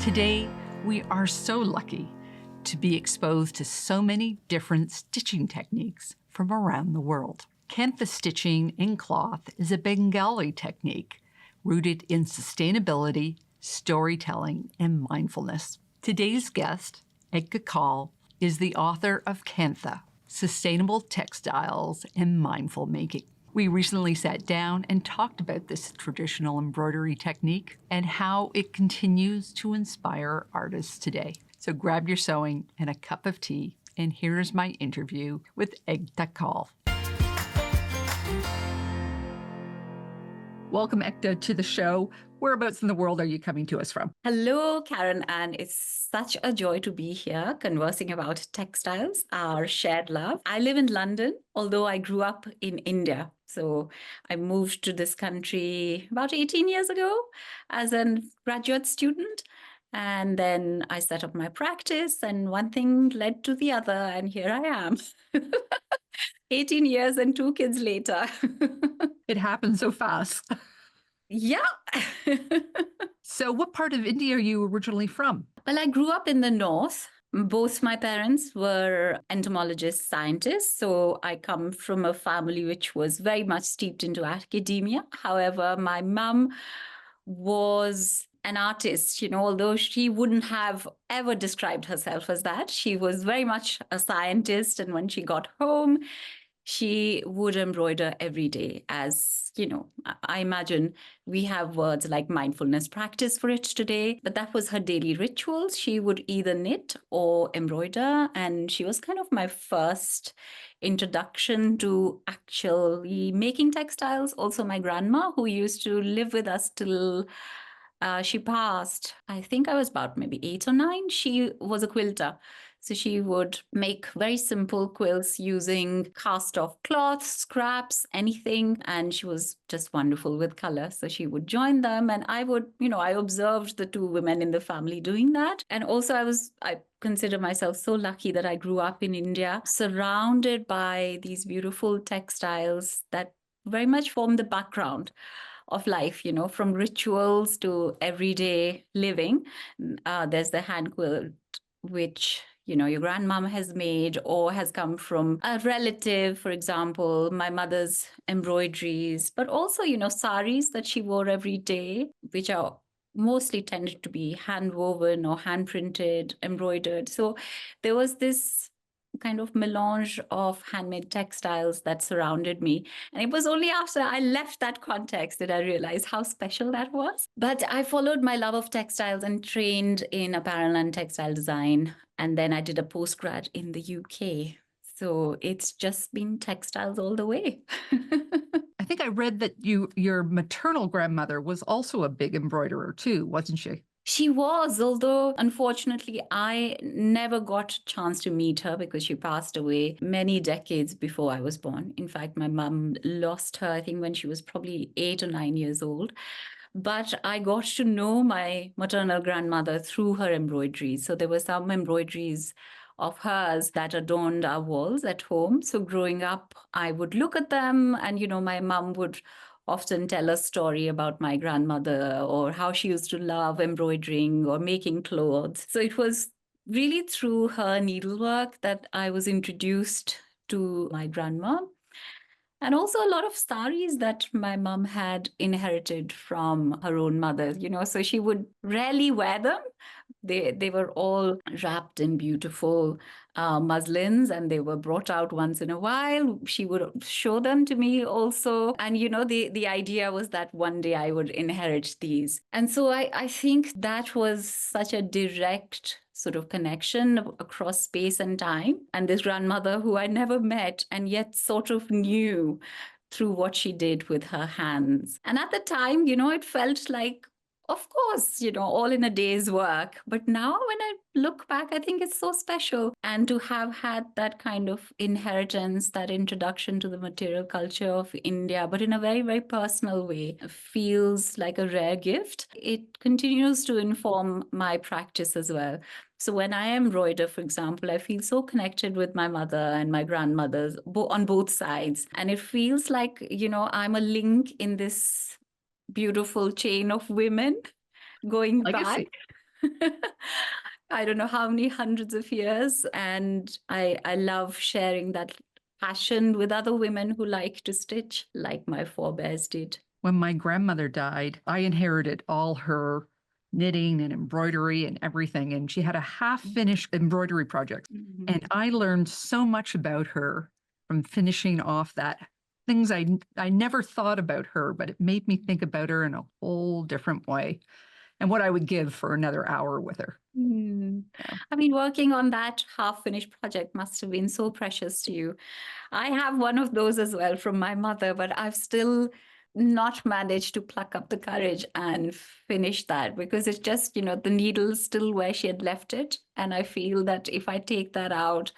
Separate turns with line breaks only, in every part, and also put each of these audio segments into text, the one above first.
Today, we are so lucky to be exposed to so many different stitching techniques from around the world. Kantha stitching in cloth is a Bengali technique rooted in sustainability, storytelling, and mindfulness. Today's guest, Ekta Kaul, is the author of Kantha, Sustainable Textiles and Mindful Making. We recently sat down and talked about this traditional embroidery technique and how it continues to inspire artists today. So grab your sewing and a cup of tea, and here's my interview with Ekta Kaul. Welcome, Ekta, to the show. Whereabouts in the world are you coming to us from?
Hello, Karen, and it's such a joy to be here conversing about textiles, our shared love. I live in London, although I grew up in India. So I moved to this country about 18 years ago as a graduate student. And then I set up my practice, and one thing led to the other, and here I am. 18 years and 2 kids later.
It happened so fast.
Yeah.
So what part of India are you originally from?
Well, I grew up in the north. Both my parents were entomologists, scientists. So I come from a family which was very much steeped into academia. However, my mum was an artist, although she wouldn't have ever described herself as that. She was very much a scientist. And when she got home, she would embroider every day. As I imagine we have words like mindfulness practice for it today, but that was her daily rituals. She would either knit or embroider, and she was kind of my first introduction to actually making textiles. Also, my grandma, who used to live with us till she passed, I think I was about maybe 8 or 9. She was a quilter. So she would make very simple quilts using cast off cloth, scraps, anything. And she was just wonderful with color. So she would join them. And I would, I observed the 2 women in the family doing that. And also I consider myself so lucky that I grew up in India, surrounded by these beautiful textiles that very much form the background of life, from rituals to everyday living. There's the hand quilt, which your grandmom has made or has come from a relative, for example, my mother's embroideries, but also, saris that she wore every day, which are mostly tended to be hand woven or hand printed, embroidered. So there was this kind of melange of handmade textiles that surrounded me. And it was only after I left that context that I realized how special that was. But I followed my love of textiles and trained in apparel and textile design. And then I did a postgrad in the UK. So it's just been textiles all the way.
I think I read that your maternal grandmother was also a big embroiderer too, wasn't she?
She was, although unfortunately I never got a chance to meet her because she passed away many decades before I was born. In fact, my mum lost her, I think, when she was probably 8 or 9 years old. But I got to know my maternal grandmother through her embroideries. So there were some embroideries of hers that adorned our walls at home. So growing up, I would look at them and, my mum would often tell a story about my grandmother or how she used to love embroidering or making clothes. So it was really through her needlework that I was introduced to my grandma. And also a lot of saris that my mom had inherited from her own mother, so she would rarely wear them. They were all wrapped in beautiful muslins, and they were brought out once in a while. She would show them to me also. And, the idea was that one day I would inherit these. And so I think that was such a direct sort of connection across space and time. And this grandmother who I never met and yet sort of knew through what she did with her hands. And at the time, it felt like, of course, all in a day's work. But now when I look back, I think it's so special. And to have had that kind of inheritance, that introduction to the material culture of India, but in a very, very personal way, feels like a rare gift. It continues to inform my practice as well. So when I embroider, for example, I feel so connected with my mother and my grandmothers on both sides. And it feels like, I'm a link in this beautiful chain of women going
Legacy.
back. I don't know how many hundreds of years. And I love sharing that passion with other women who like to stitch, like my forebears did.
When my grandmother died, I inherited all her knitting and embroidery and everything. And she had a half finished embroidery project.
Mhm.
And I learned so much about her from finishing off that. Things I never thought about her, but it made me think about her in a whole different way and what I would give for another hour with her.
I mean, working on that half finished project must have been so precious to you. I have one of those as well from my mother, but I've still not managed to pluck up the courage and finish that because it's just, the needle's still where she had left it. And I feel that if I take that out,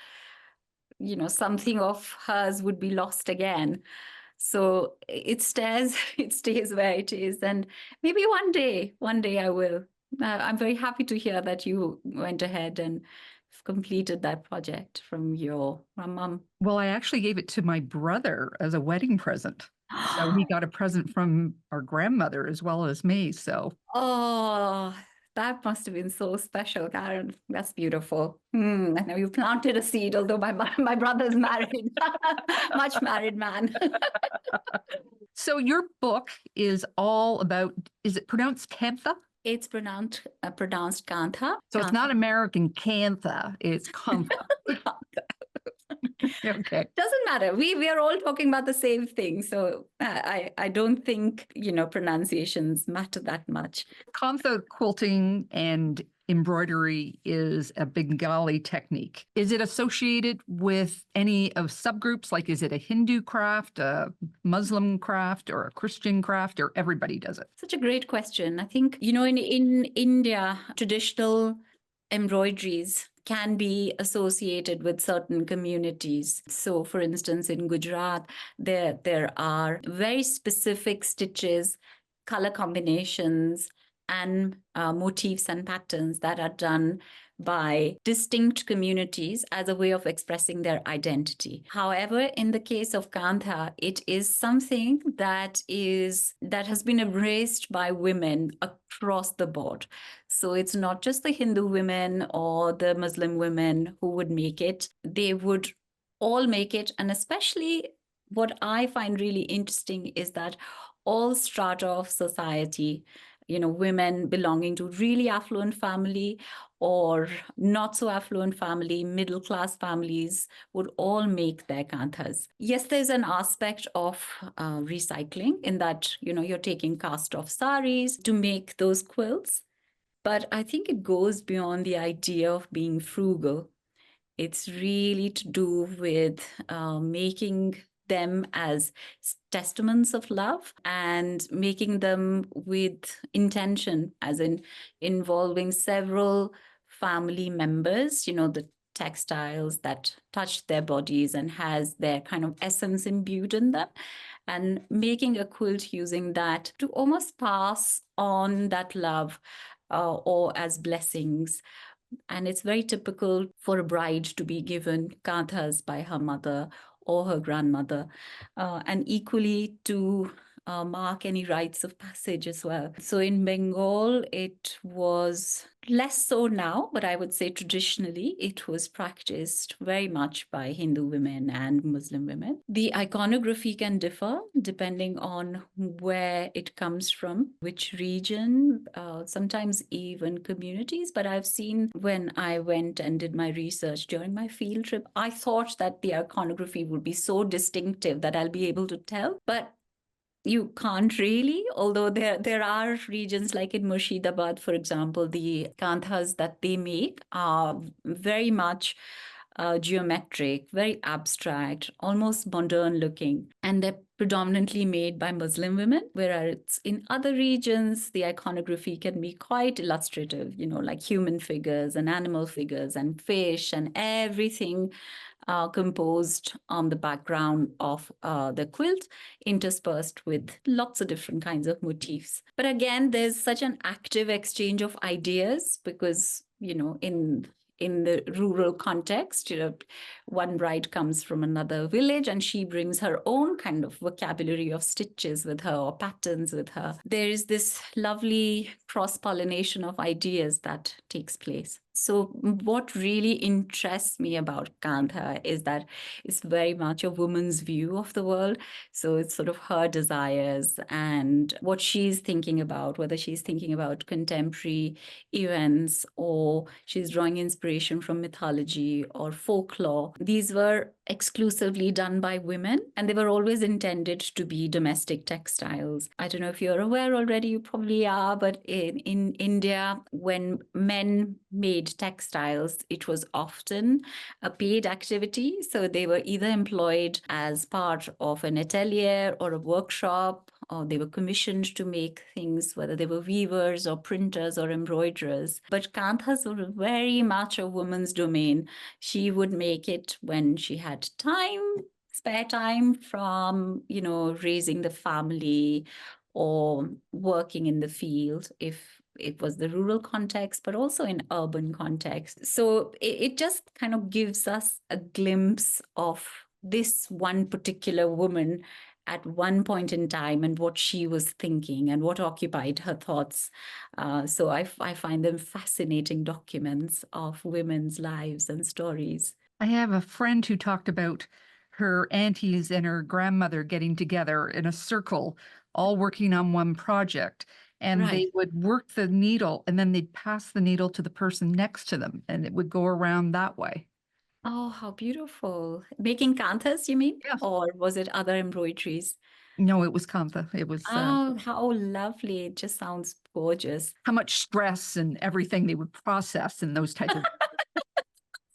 something of hers would be lost again. So it stays, it stays where it is. And maybe one day I will. I'm very happy to hear that you went ahead and completed that project from your mum.
Well, I actually gave it to my brother as a wedding present. So he got a present from our grandmother as well as me. So,
Oh, that must have been so special, Karen. That's beautiful. I know you planted a seed, although my brother's married, much married man.
so your book is all about, is it pronounced Kantha?
It's pronounced Kantha.
So it's not American Kantha, it's Kantha. Okay.
Doesn't matter. We are all talking about the same thing. So I don't think, pronunciations matter that much.
Kantha quilting and embroidery is a Bengali technique. Is it associated with any of subgroups? Like, is it a Hindu craft, a Muslim craft, or a Christian craft, or everybody does it?
Such a great question. I think, in India, traditional embroideries can be associated with certain communities. So, for instance, in Gujarat, there are very specific stitches, color combinations, and motifs and patterns that are done by distinct communities as a way of expressing their identity. However, in the case of Kantha, it is something that has been embraced by women across the board. So it's not just the Hindu women or the Muslim women who would make it. They would all make it. And especially what I find really interesting is that all strata of society, women belonging to really affluent family or not so affluent family, middle class families would all make their kanthas. Yes, there's an aspect of recycling in that, you're taking cast off saris to make those quilts. But I think it goes beyond the idea of being frugal. It's really to do with making them as testaments of love and making them with intention, as in involving several family members, the textiles that touch their bodies and has their kind of essence imbued in them, and making a quilt using that to almost pass on that love or as blessings. And it's very typical for a bride to be given kanthas by her mother or her grandmother, and equally to mark any rites of passage as well. So in Bengal, it was less so now, but I would say traditionally it was practiced very much by Hindu women and Muslim women. The iconography can differ depending on where it comes from, which region, sometimes even communities. But I've seen when I went and did my research during my field trip, I thought that the iconography would be so distinctive that I'll be able to tell. But you can't really, although there are regions like in Murshidabad, for example, the kanthas that they make are very much geometric, very abstract, almost modern looking. And they're predominantly made by Muslim women, whereas in other regions, the iconography can be quite illustrative, like human figures and animal figures and fish and everything composed on the background of the quilt, interspersed with lots of different kinds of motifs. But again, there's such an active exchange of ideas because, in in the rural context. One bride comes from another village and she brings her own kind of vocabulary of stitches with her or patterns with her. There is this lovely cross-pollination of ideas that takes place. So what really interests me about Kantha is that it's very much a woman's view of the world. So it's sort of her desires and what she's thinking about, whether she's thinking about contemporary events or she's drawing inspiration from mythology or folklore. These were exclusively done by women and they were always intended to be domestic textiles. I don't know if you're aware already, you probably are, but in India, when men made textiles, it was often a paid activity. So they were either employed as part of an atelier or a workshop, or they were commissioned to make things, whether they were weavers or printers or embroiderers. But Kanthas were very much a woman's domain. She would make it when she had time, spare time from, raising the family or working in the field, if it was the rural context, but also in urban context. So it just kind of gives us a glimpse of this one particular woman at one point in time and what she was thinking and what occupied her thoughts. So I find them fascinating documents of women's lives and stories.
I have a friend who talked about her aunties and her grandmother getting together in a circle, all working on one project. And they
Right.
would work the needle and then they'd pass the needle to the person next to them and it would go around that way.
Oh, how beautiful. Making kanthas, you mean?
Yeah.
Or was it other embroideries?
No, it was Kantha. It was
Oh, how lovely. It just sounds gorgeous.
how much stress and everything they would process and those type of.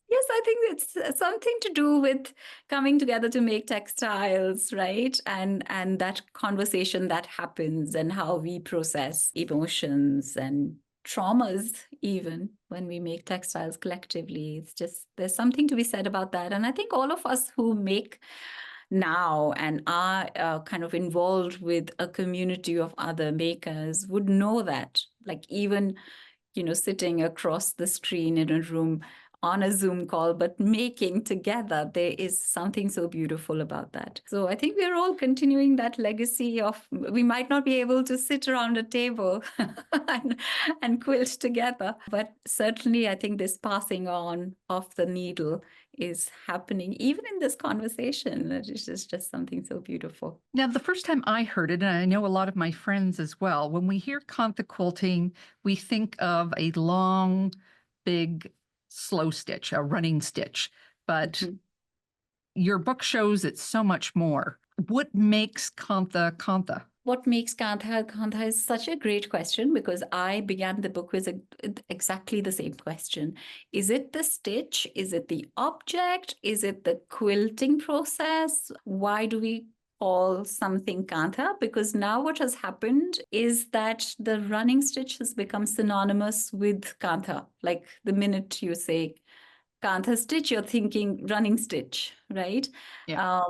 Yes, I think it's something to do with coming together to make textiles, right? And that conversation that happens and how we process emotions and traumas even when we make textiles collectively. It's just there's something to be said about that. And I think all of us who make now and are kind of involved with a community of other makers would know that. Like even sitting across the screen in a room on a Zoom call, but making together, there is something so beautiful about that. So I think we're all continuing that legacy of, we might not be able to sit around a table and quilt together, but certainly I think this passing on of the needle is happening even in this conversation. It is just something so beautiful.
Now, the first time I heard it, and I know a lot of my friends as well, when we hear Kantha quilting, we think of a long, big, slow stitch, a running stitch. But
Mhm.
your book shows it's so much more. What makes Kantha Kantha?
What makes Kantha Kantha is such a great question because I began the book with exactly the same question. Is it the stitch? Is it the object? Is it the quilting process? Why do we call something Kantha? Because now what has happened is that the running stitch has become synonymous with Kantha. Like the minute you say Kantha stitch, you're thinking running stitch, right?
Yeah.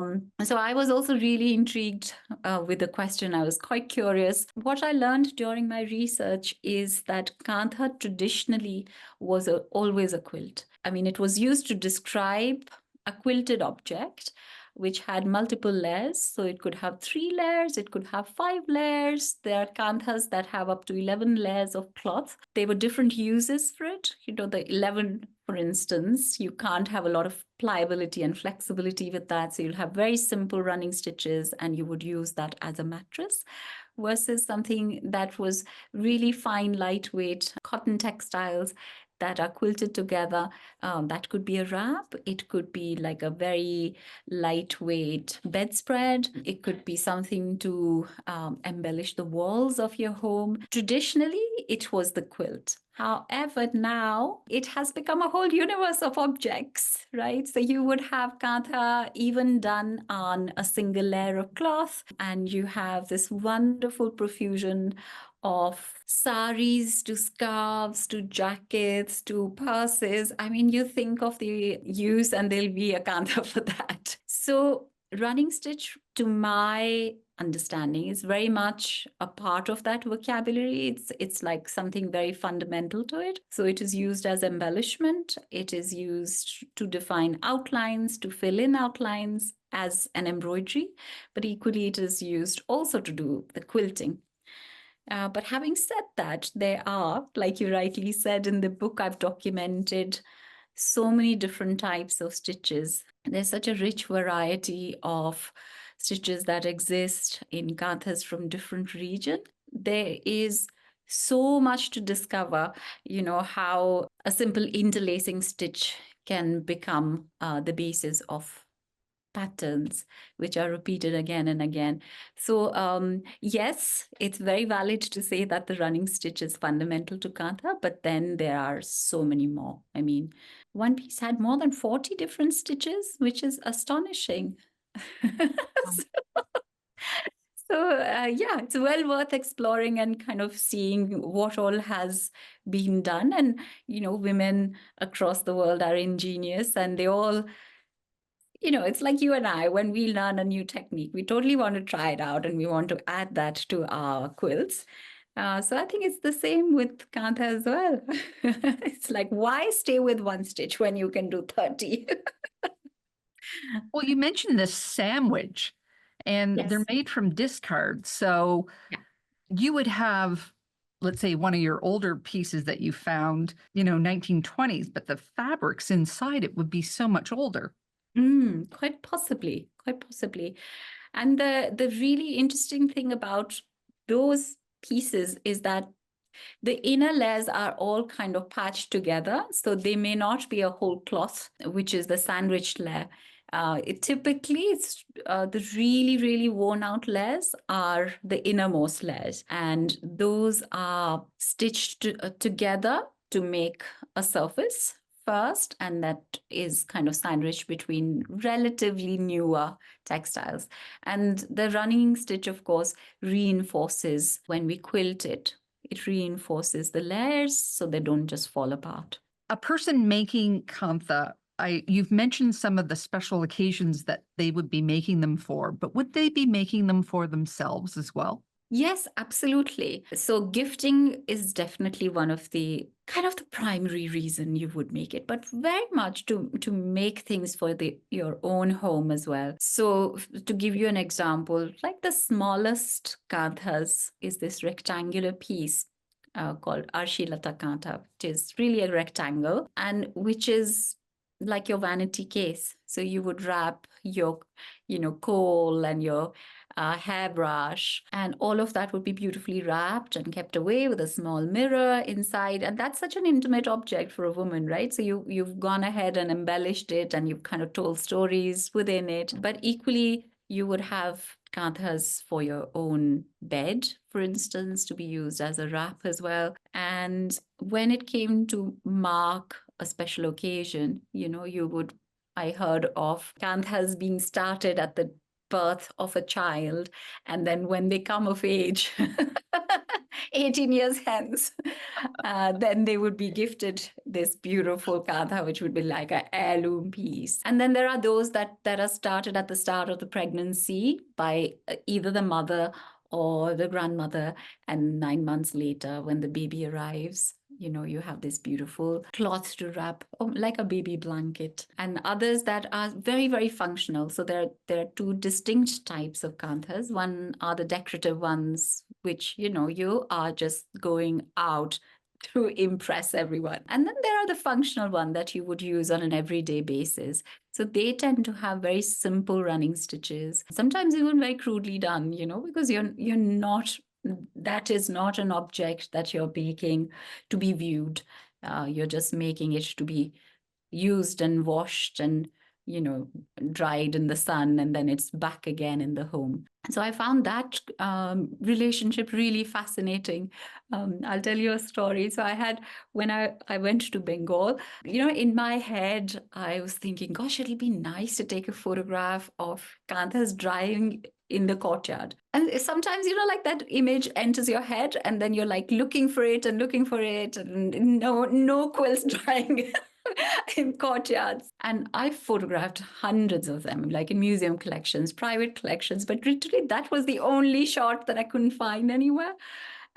So I was also really intrigued with the question. I was quite curious. What I learned during my research is that Kantha traditionally was always a quilt. I mean, it was used to describe a quilted object which had multiple layers. So it could have 3 layers, it could have 5 layers. There are kanthas that have up to 11 layers of cloth. There were different uses for it. The 11, for instance, you can't have a lot of pliability and flexibility with that. So you'll have very simple running stitches and you would use that as a mattress versus something that was really fine, lightweight cotton textiles that are quilted together. That could be a wrap. It could be like a very lightweight bedspread. It could be something to embellish the walls of your home. Traditionally, it was the quilt. However, now it has become a whole universe of objects, right? So you would have kantha even done on a single layer of cloth, and you have this wonderful profusion of saris to scarves to jackets to purses. I mean, you think of the use and there'll be a kantha for that. So running stitch, to my understanding. It's very much a part of that vocabulary. It's like something very fundamental to it. So it is used as embellishment. It is used to define outlines, to fill in outlines as an embroidery, but equally it is used also to do the quilting. But having said that, there are, like you rightly said in the book, I've documented so many different types of stitches. There's such a rich variety of stitches that exist in Kanthas from different regions. There is so much to discover, how a simple interlacing stitch can become the basis of patterns which are repeated again and again. So yes, it's very valid to say that the running stitch is fundamental to Kantha, but then there are so many more. I mean, one piece had more than 40 different stitches, which is astonishing. Yeah, it's well worth exploring and kind of seeing what all has been done. And, women across the world are ingenious, and they all, it's like you and I, when we learn a new technique, we totally want to try it out and we want to add that to our quilts. So I think it's the same with Kantha as well. It's like, why stay with one stitch when you can do 30?
Well, you mentioned this sandwich, and
Yes.
they're made from discards. So
Yeah.
you would have, let's say, one of your older pieces that you found, 1920s, but the fabrics inside it would be so much older.
Quite possibly, quite possibly. And the really interesting thing about those pieces is that the inner layers are all kind of patched together. So they may not be a whole cloth, which is the sandwiched layer. It's the really, really worn out layers are the innermost layers. And those are stitched together to make a surface first, and that is kind of sandwiched between relatively newer textiles. And the running stitch, of course, reinforces when we quilt it. It reinforces the layers so they don't just fall apart.
A person making Kantha, you've mentioned some of the special occasions that they would be making them for, but would they be making them for themselves as well?
Yes, absolutely. So gifting is definitely one of the kind of the primary reason you would make it, but very much to make things for your own home as well. So to give you an example, like the smallest kanthas is this rectangular piece called Arshilata Kantha, which is really a rectangle and which is like your vanity case. So you would wrap your, coal and your hairbrush, and all of that would be beautifully wrapped and kept away with a small mirror inside. And that's such an intimate object for a woman, right? So you've gone ahead and embellished it, and you've kind of told stories within it. But equally, you would have kanthas for your own bed, for instance, to be used as a wrap as well. And when it came to mark a special occasion, I heard of kanthas being started at the birth of a child, and then when they come of age 18 years hence, then they would be gifted this beautiful kantha, which would be like an heirloom piece. And then there are those that are started at the start of the pregnancy by either the mother or the grandmother, and 9 months later when the baby arrives, you have this beautiful cloth to wrap, like a baby blanket. And others that are very, very functional. So there are two distinct types of kanthas. One are the decorative ones, which, you are just going out to impress everyone. And then there are the functional one that you would use on an everyday basis. So they tend to have very simple running stitches, sometimes even very crudely done, because you're not, that is not an object that you're baking to be viewed. You're just making it to be used and washed and dried in the sun, and then it's back again in the home. So I found that relationship really fascinating. I'll tell you a story. So when I went to Bengal, in my head, I was thinking, gosh, it'll be nice to take a photograph of kanthas drying in the courtyard. And sometimes, like that image enters your head, and then you're like looking for it and no quilts drying. in courtyards. And I photographed hundreds of them, like in museum collections, private collections. But literally, that was the only shot that I couldn't find anywhere.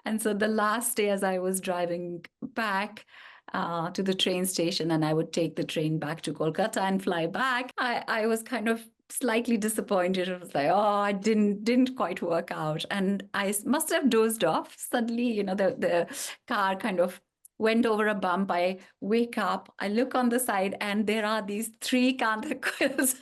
And so the last day, as I was driving back to the train station, and I would take the train back to Kolkata and fly back, I was kind of slightly disappointed. It was like, oh, I didn't quite work out, and I must have dozed off. Suddenly, the car kind of went over a bump. I wake up, I look on the side, and there are these three Kantha quills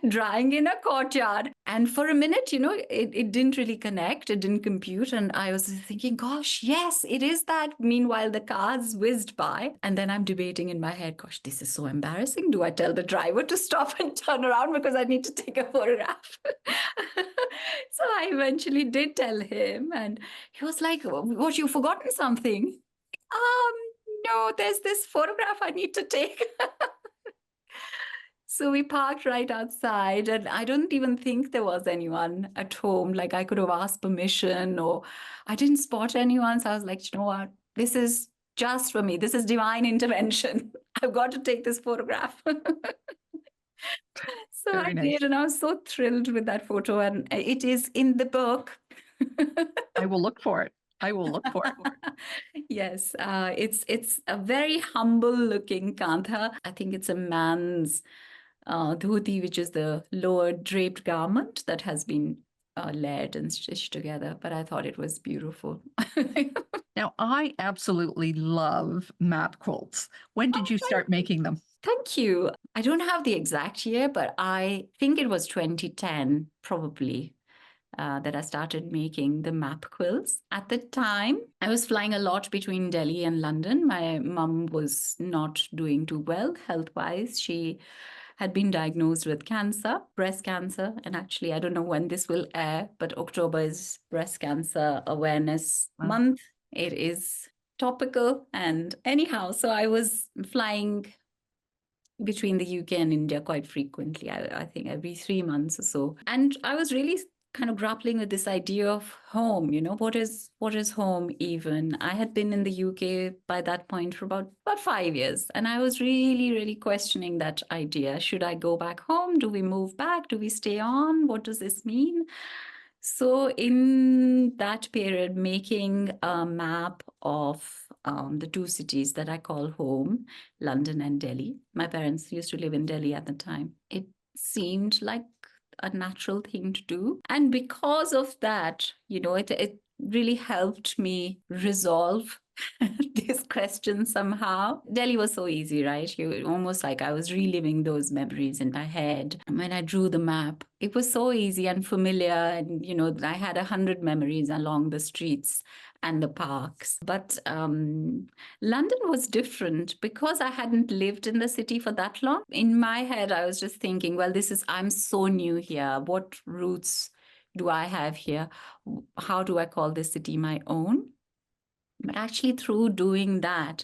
drying in a courtyard. And for a minute, it didn't really connect, it didn't compute. And I was thinking, gosh, yes, it is that. Meanwhile, the cars whizzed by. And then I'm debating in my head, gosh, this is so embarrassing. Do I tell the driver to stop and turn around because I need to take a photograph? So I eventually did tell him. And he was like, what, you've forgotten something? No, there's this photograph I need to take. So we parked right outside, and I don't even think there was anyone at home. Like, I could have asked permission, or I didn't spot anyone. So I was like, you know what? This is just for me. This is divine intervention. I've got to take this photograph. So
Very
I
nice.
did, and I was so thrilled with that photo. And it is in the book.
I will look for it. I will look for it.
Yes, it's a very humble looking Kantha. I think it's a man's dhoti, which is the lower draped garment that has been layered and stitched together. But I thought it was beautiful.
Now, I absolutely love map quilts. When did you start making them?
Thank you. I don't have the exact year, but I think it was 2010, probably. That I started making the map quilts. At the time, I was flying a lot between Delhi and London. My mum was not doing too well health-wise. She had been diagnosed with cancer, breast cancer. And actually, I don't know when this will air, but October is Breast Cancer Awareness Month. It is topical. And anyhow, so I was flying between the UK and India quite frequently, I think every 3 months or so. And I was really kind of grappling with this idea of home. What is home even? I had been in the UK by that point for about 5 years, and I was really, really questioning that idea. Should I go back home? Do we move back? Do we stay on? What does this mean? So in that period, making a map of the two cities that I call home, London and Delhi. My parents used to live in Delhi at the time. It seemed like a natural thing to do. And because of that, it really helped me resolve this question somehow. Delhi was so easy, right? Almost like I was reliving those memories in my head. And when I drew the map, it was so easy and familiar. And, I had 100 memories along the streets and the parks. But London was different because I hadn't lived in the city for that long. In my head, I was just thinking, well, I'm so new here. What roots do I have here? How do I call this city my own? But actually, through doing that,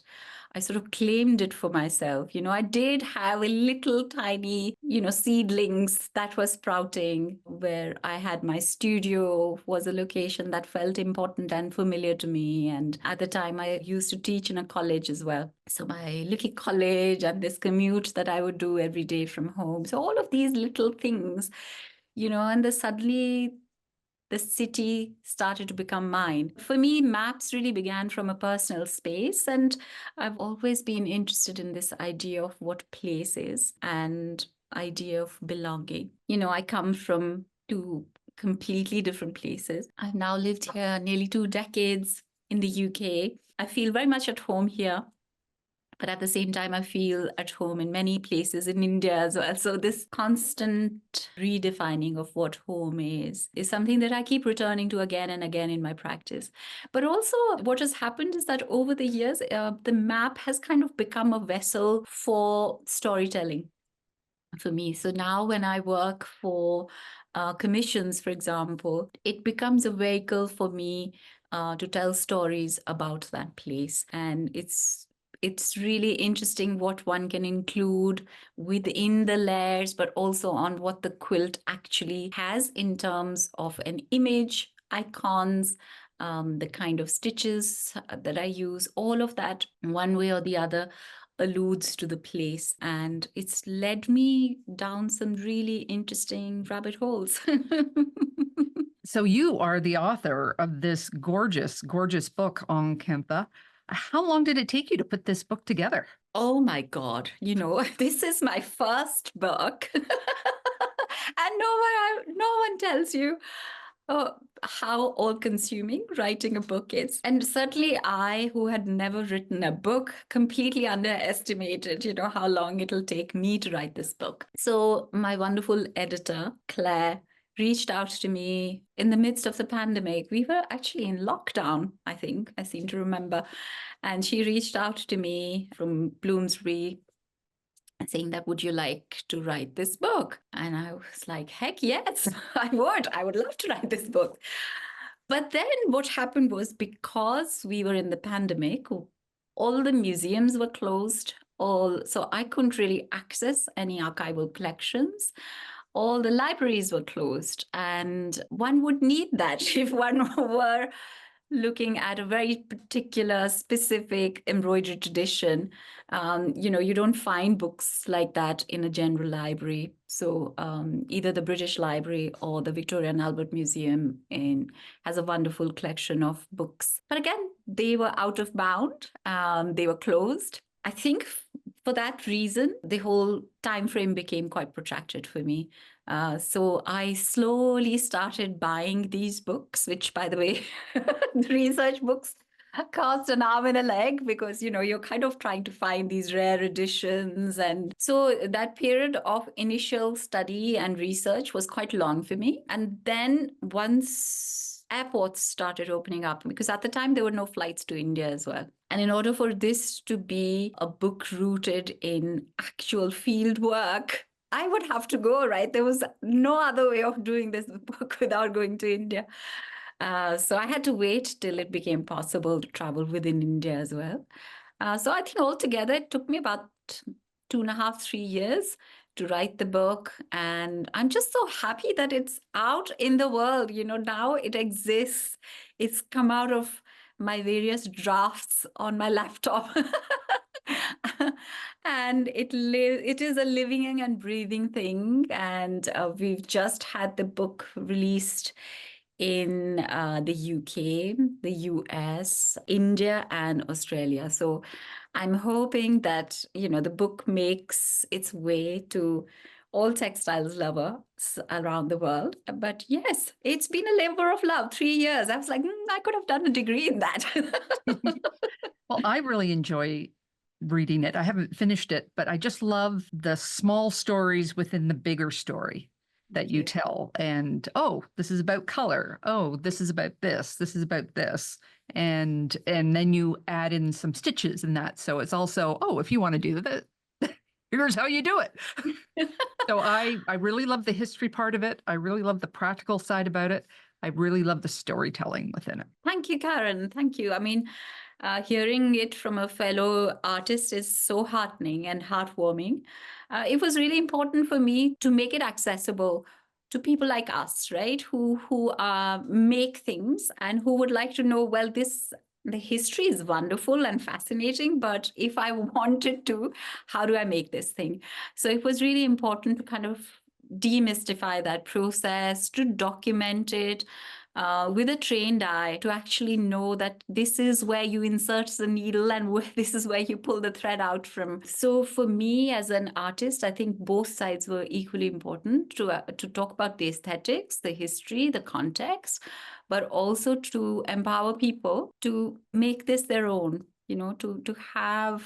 I sort of claimed it for myself. I did have a little tiny, seedlings that was sprouting where I had my studio, was a location that felt important and familiar to me. And at the time, I used to teach in a college as well. So my little college and this commute that I would do every day from home. So all of these little things, and then suddenly the city started to become mine. For me, maps really began from a personal space, and I've always been interested in this idea of what place is and idea of belonging. I come from two completely different places. I've now lived here nearly 2 decades in the UK. I feel very much at home here. But at the same time, I feel at home in many places in India as well. So this constant redefining of what home is something that I keep returning to again and again in my practice. But also what has happened is that over the years, the map has kind of become a vessel for storytelling for me. So now when I work for commissions, for example, it becomes a vehicle for me to tell stories about that place. And it's really interesting what one can include within the layers, but also on what the quilt actually has in terms of an image, icons, the kind of stitches that I use, all of that, one way or the other, alludes to the place. And it's led me down some really interesting rabbit holes.
So you are the author of this gorgeous, gorgeous book on Kantha. How long did it take you to put this book together?
Oh my God, this is my first book. And no one tells you how all-consuming writing a book is. And certainly I, who had never written a book, completely underestimated, how long it'll take me to write this book. So my wonderful editor, Claire, reached out to me in the midst of the pandemic. We were actually in lockdown, I seem to remember. And she reached out to me from Bloomsbury saying that, would you like to write this book? And I was like, heck yes, I would love to write this book. But then what happened was, because we were in the pandemic, all the museums were closed, so I couldn't really access any archival collections. All the libraries were closed, and one would need that if one were looking at a very particular, specific embroidery tradition. You don't find books like that in a general library. So either the British Library or the Victoria and Albert Museum has a wonderful collection of books. But again, they were out of bound. They were closed. I think for that reason, the whole time frame became quite protracted for me. So I slowly started buying these books, which, by the way, the research books cost an arm and a leg, because you're kind of trying to find these rare editions. And so that period of initial study and research was quite long for me. And then once airports started opening up, because at the time there were no flights to India as well. And in order for this to be a book rooted in actual field work, I would have to go, right? There was no other way of doing this book without going to India. So I had to wait till it became possible to travel within India as well. So I think altogether it took me about 2.5, 3 years to write the book. And I'm just so happy that it's out in the world. Now it exists. It's come out of my various drafts on my laptop. And it is a living and breathing thing. And we've just had the book released in the UK, the US, India, and Australia. So I'm hoping that, the book makes its way to all textiles lovers around the world. But yes, it's been a labor of love, 3 years. I was like, I could have done a degree in that.
Well, I really enjoy reading it. I haven't finished it, but I just love the small stories within the bigger story that you tell. And this is about color. This is about this. This is about this. And then you add in some stitches in that. So it's also, if you want to do that, here's how you do it. So I really love the history part of it. I really love the practical side about it. I really love the storytelling within it.
Thank you, Karen. Thank you. I mean, hearing it from a fellow artist is so heartening and heartwarming. It was really important for me to make it accessible to people like us, right? Who make things and who would like to know, well, the history is wonderful and fascinating, but if I wanted to, how do I make this thing? So it was really important to kind of demystify that process, to document it, with a trained eye, to actually know that this is where you insert the needle and this is where you pull the thread out from. So for me as an artist, I think both sides were equally important to talk about the aesthetics, the history, the context, but also to empower people to make this their own, to have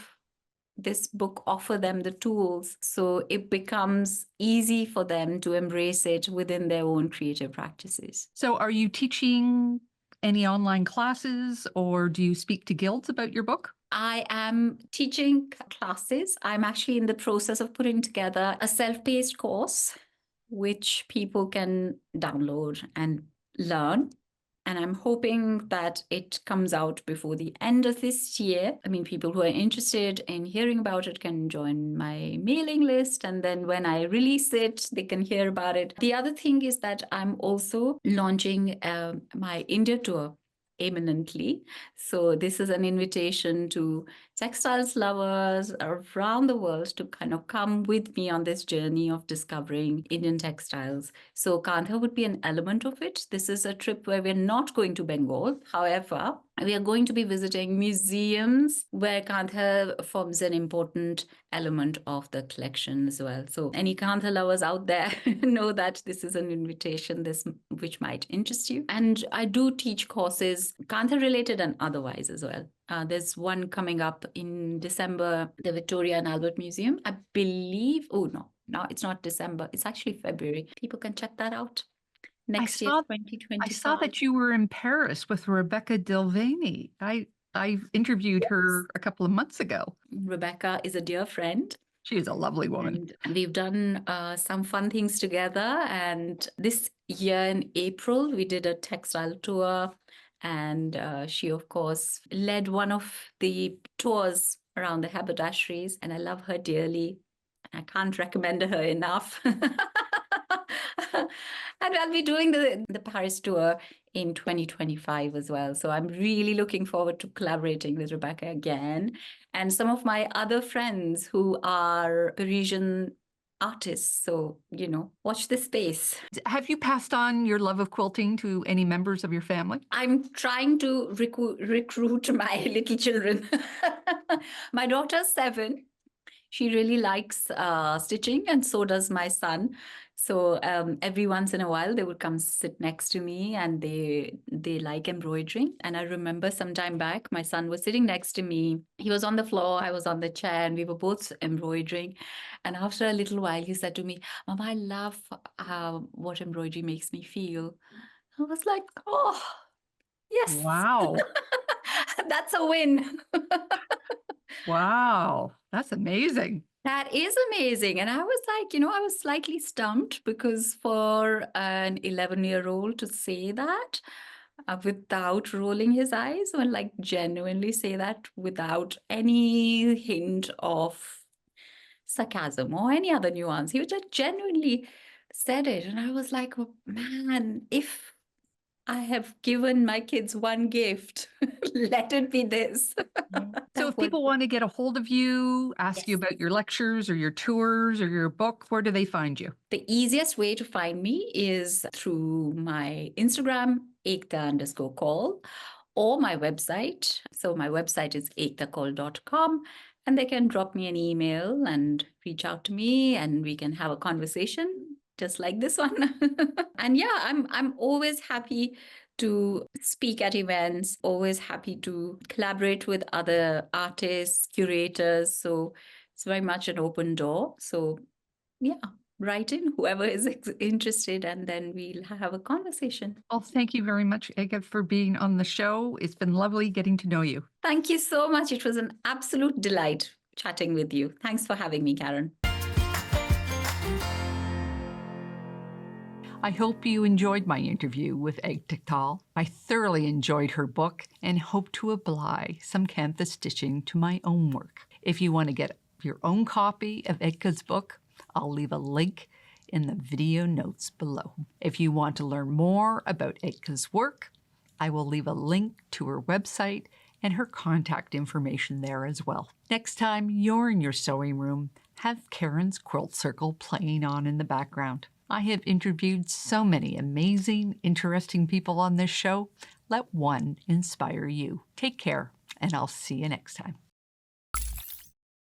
this book offer them the tools so it becomes easy for them to embrace it within their own creative practices.
So are you teaching any online classes, or do you speak to guilds about your book?
I am teaching classes. I'm actually in the process of putting together a self-paced course which people can download and learn. And I'm hoping that it comes out before the end of this year. I mean, people who are interested in hearing about it can join my mailing list. And then when I release it, they can hear about it. The other thing is that I'm also launching my India tour eminently. So this is an invitation to textiles lovers around the world to kind of come with me on this journey of discovering Indian textiles. So Kantha would be an element of it. This is a trip where we're not going to Bengal. However, we are going to be visiting museums where Kantha forms an important element of the collection as well. So any Kantha lovers out there know that this is an invitation which might interest you. And I do teach courses, Kantha related and otherwise as well. There's one coming up in December, the Victoria and Albert Museum. I believe, no, it's not December. It's actually February. People can check that out. Next year, 2025.
I saw that you were in Paris with Rebecca Delvany. I interviewed her a couple of months ago.
Rebecca is a dear friend.
She is a lovely woman.
And we've done some fun things together. And this year in April, we did a textile tour. And she, of course, led one of the tours around the haberdasheries. And I love her dearly. I can't recommend her enough. And I'll be doing the Paris tour in 2025 as well. So I'm really looking forward to collaborating with Rebecca again. And some of my other friends who are Parisian artists. So, watch this space.
Have you passed on your love of quilting to any members of your family?
I'm trying to recruit my little children. My daughter's 7. She really likes stitching, and so does my son. So every once in a while, they would come sit next to me, and they like embroidering. And I remember some time back, my son was sitting next to me. He was on the floor, I was on the chair, and we were both embroidering. And after a little while, he said to me, "Mama, I love what embroidery makes me feel." I was like, "Oh, yes.
Wow.
That's a win."
Wow. That's amazing.
That is amazing. And I was like, I was slightly stumped because for an 11-year-old to say that without rolling his eyes, or like genuinely say that without any hint of sarcasm or any other nuance, he just genuinely said it. And I was like, oh, man, if I have given my kids one gift, let it be this.
So if people want to get a hold of you, ask you about your lectures or your tours or your book, where do they find you?
The easiest way to find me is through my Instagram, Ekta_Kaul, or my website. So my website is ektakaul.com, and they can drop me an email and reach out to me, and we can have a conversation just like this one. And yeah, I'm always happy to speak at events, always happy to collaborate with other artists, curators. So it's very much an open door. So yeah, write in whoever is interested, and then we'll have a conversation.
Well, thank you very much, Ekta, for being on the show. It's been lovely getting to know you.
Thank you so much. It was an absolute delight chatting with you. Thanks for having me, Karen.
I hope you enjoyed my interview with Ekta Kaul. I thoroughly enjoyed her book and hope to apply some Kantha stitching to my own work. If you want to get your own copy of Ekta's book, I'll leave a link in the video notes below. If you want to learn more about Ekta's work, I will leave a link to her website and her contact information there as well. Next time you're in your sewing room, have Karen's Quilt Circle playing on in the background. I have interviewed so many amazing, interesting people on this show. Let one inspire you. Take care, and I'll see you next time.